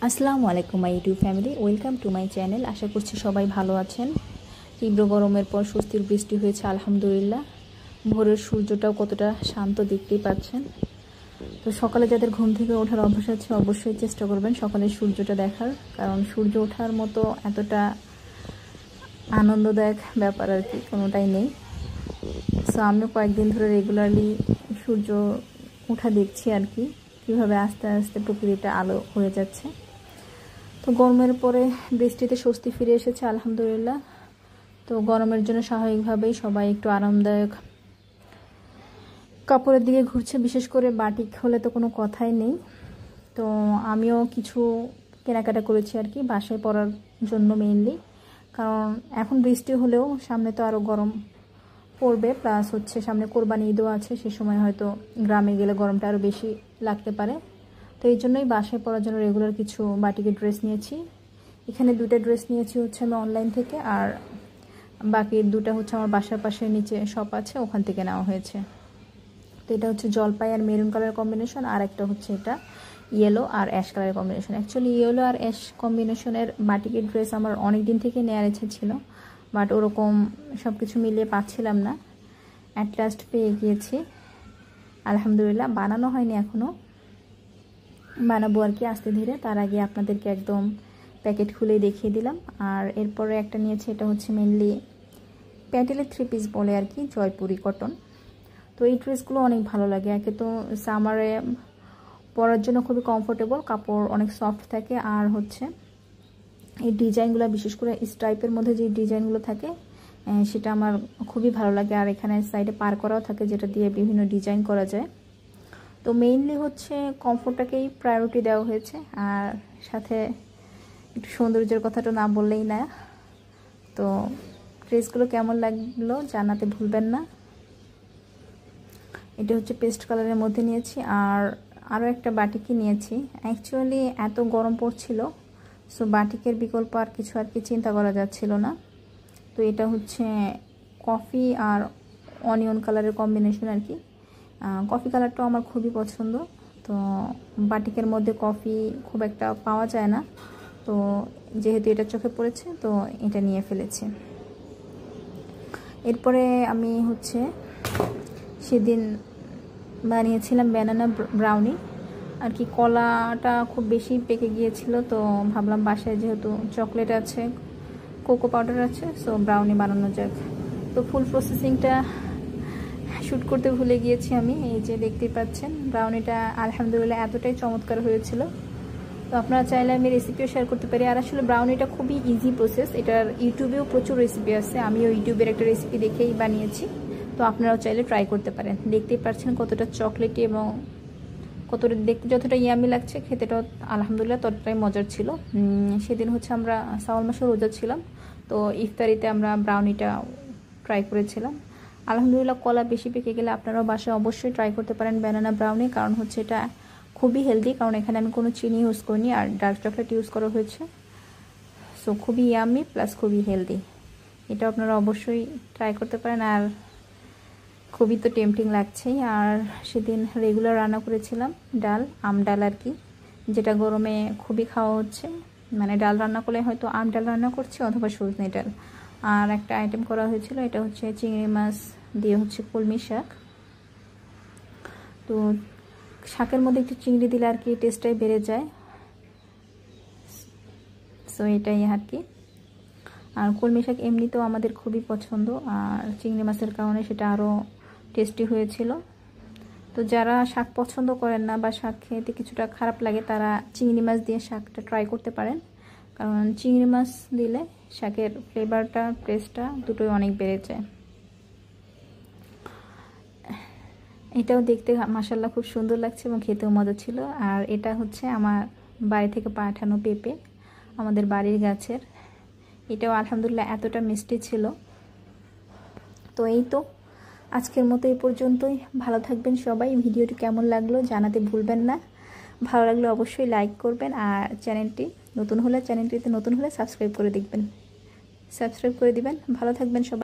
আসসালামু আলাইকুম my YouTube family, welcome to my channel. আশা করছি সবাই ভালো আছেন। তীব্র গরমের পর স্বস্তির বৃষ্টি হয়েছে আলহামদুলিল্লাহ। ভোরের সূর্যটাও কতটা শান্ত দেখতেই পাচ্ছেন। তো সকালে যাদের ঘুম থেকে ওঠার অভ্যাস আছে অবশ্যই চেষ্টা করবেন সকালে সূর্যটা দেখার, কারণ সূর্য ওঠার মতো এতটা আনন্দদায়ক ব্যাপার আর কি কোনোটাই নেই। সো আমিও কয়েকদিন ধরে রেগুলারলি সূর্য ওঠা দেখছি আর কি, কীভাবে আস্তে আস্তে প্রকৃতিটা আলো হয়ে যাচ্ছে। তো গরমের পরে বৃষ্টিতে স্বস্তি ফিরে এসেছে আলহামদুলিল্লাহ। তো গরমের জন্য স্বাভাবিকভাবেই সবাই একটু আরামদায়ক কাপড়ের দিকে ঘুরছে, বিশেষ করে বাটিক হলে তো কোনো কথাই নেই। তো আমিও কিছু কেনাকাটা করেছি আর কি বাসায় পরার জন্য মেইনলি, কারণ এখন বৃষ্টি হলেও সামনে তো আরও গরম পড়বে, প্লাস হচ্ছে সামনে কোরবানি ঈদও আছে, সে সময় হয়তো গ্রামে গেলে গরমটা আরও বেশি লাগতে পারে। তো এই জন্যই বাসায় পরার জন্য রেগুলার কিছু বাটিকের ড্রেস নিয়েছি। এখানে দুটো ড্রেস নিয়েছি হচ্ছে আমি অনলাইন থেকে, আর বাকি দুটো হচ্ছে আমার বাসার পাশে নিচে শপ আছে ওখান থেকে নেওয়া হয়েছে। তো এটা হচ্ছে জলপাই আর মেরুন কালার কম্বিনেশন, আর একটা হচ্ছে এটা ইয়েলো আর অ্যাশ কালারের কম্বিনেশন। অ্যাকচুয়ালি ইয়েলো আর অ্যাশ কম্বিনেশনের বাটিকের ড্রেস আমার অনেক দিন থেকে নেওয়ার ইচ্ছে ছিল, বাট ওরকম সব কিছু মিলিয়ে পাচ্ছিলাম না। অ্যাট লাস্ট পেয়ে গিয়েছি আলহামদুলিল্লাহ। বানানো হয়নি এখনও, বানাবো আর কি আস্তে ধীরে। তার আগে আপনাদেরকে একদম প্যাকেট খুলে দেখিয়ে দিলাম। আর এরপরে একটা নিয়েছি, এটা হচ্ছে মেনলি প্যাটেলের 3 পিস বলে আর কি, জয়পুরি কটন। তো এই ড্রেসগুলো অনেক ভালো লাগে। একে তো সামারে পরার জন্য খুবই কমফোর্টেবল, কাপড় অনেক সফট থাকে, আর হচ্ছে এই ডিজাইনগুলো বিশেষ করে স্ট্রাইপের মধ্যে যে ডিজাইনগুলো থাকে সেটা আমার খুবই ভালো লাগে। আর এখানে সাইডে পার করাও থাকে, যেটা দিয়ে বিভিন্ন ডিজাইন করা যায়। তো মেইনলি হচ্ছে কমফোর্টটাকেই প্রায়োরিটি দেওয়া হয়েছে, আর সাথে একটু সৌন্দর্যের কথাটা না বললেই না। তো ড্রেসগুলো কেমন লাগলো জানাতে ভুলবেন না। এটা হচ্ছে পেস্ট কালারের মধ্যে নিয়েছি, আর আরও একটা বাটিকই নিয়েছি। অ্যাকচুয়ালি এত গরম পড়ছিল, সো বাটিকের বিকল্প আর কিছু চিন্তা করা যাচ্ছিল না। তো এটা হচ্ছে কফি আর অনিয়ন কালারের কম্বিনেশন আর কি। কফি কালারটাও আমার খুবই পছন্দ। তো বাটিকের মধ্যে কফি খুব একটা পাওয়া যায় না, তো যেহেতু এটা চোখে পড়েছে তো এটা নিয়ে ফেলেছি। এরপরে আমি হচ্ছে সেদিন বানিয়েছিলাম ব্যানানা ব্রাউনি আর কি। কলাটা খুব বেশি পেকে গিয়েছিল, তো ভাবলাম বাসায় যেহেতু চকলেট আছে, কোকো পাউডার আছে, সো ব্রাউনি বানানো যাক। তো ফুল প্রসেসিংটা শ্যুট করতে ভুলে গিয়েছি আমি। এই যে দেখতেই পাচ্ছেন ব্রাউনিটা আলহামদুলিল্লাহ এতটাই চমৎকার হয়েছিল। তো আপনারা চাইলে আমি রেসিপিও শেয়ার করতে পারি। আর আসলে ব্রাউনিটা খুবই ইজি প্রসেস, এটার ইউটিউবেও প্রচুর রেসিপি আছে, আমিও ইউটিউবের একটা রেসিপি দেখেই বানিয়েছি। তো আপনারাও চাইলে ট্রাই করতে পারেন। দেখতেই পাচ্ছেন কতটা চকলেটি এবং কতটা দেখতে যতটা ইয়ামি লাগছে, খেতেটাও আলহামদুলিল্লাহ ততটাই মজার ছিল। সেদিন হচ্ছে আমরা শ্রাবণ মাসে রোজা ছিলাম, তো ইফতারিতে আমরা ব্রাউনিটা ট্রাই করেছিলাম। আলহামদুলিল্লাহ কলা বেশি পেকে গেলে আপনারাও বাসায় অবশ্যই ট্রাই করতে পারেন ব্যানানা ব্রাউনি, কারণ হচ্ছে এটা খুবই হেলদি, কারণ এখানে আমি কোনো চিনি ইউজ করিনি আর ডার্ক চকলেট ইউজ করা হয়েছে। সো খুবই ইয়ামি প্লাস খুবই হেলদি, এটা আপনারা অবশ্যই ট্রাই করতে পারেন। আর খুবই তো টেম্পটিং লাগছেই। আর সেদিন রেগুলার রান্না করেছিলাম ডাল, আম ডাল আর কি, যেটা গরমে খুবই খাওয়া হচ্ছে। মানে ডাল রান্না করলে হয়তো আম ডাল রান্না করছি অথবা সজনে ডাল। আর একটা আইটেম করা হয়েছিল, এটা হচ্ছে চিংড়ি মাছ দিয়ে হচ্ছে কলমি শাক। তো শাকের মধ্যে একটু চিংড়ি দিলে আর কি টেস্টটাই বেড়ে যায়, সো এটাই আর কি। আর কলমি শাক এমনিতেও আমাদের খুবই পছন্দ, আর চিংড়ি মাছের কারণে সেটা আরও টেস্টি হয়েছিল। তো যারা শাক পছন্দ করেন না বা শাক খেতে কিছুটা খারাপ লাগে, তারা চিংড়ি মাছ দিয়ে শাকটা ট্রাই করতে পারেন, কারণ চিংড়ি মাছ দিলে শাকের ফ্লেভারটা টেস্টটা দুটোই অনেক বেড়ে যায়। এটাও দেখতে মাশাআল্লাহ খুব সুন্দর লাগছে এবং খেতেও মজা ছিল। আর এটা হচ্ছে আমার বাড়ি থেকে পাঠানো পেঁপে, আমাদের বাড়ির গাছের। এটাও আলহামদুলিল্লাহ এতটা মিষ্টি ছিল। তো এই তো আজকের মতো এই পর্যন্তই। ভালো থাকবেন সবাই। ভিডিওটি কেমন লাগলো জানাতে ভুলবেন না। ভালো লাগলে অবশ্যই লাইক করবেন, আর চ্যানেলটিতে নতুন হলে সাবস্ক্রাইব করে দিবেন। ভালো থাকবেন সবাই।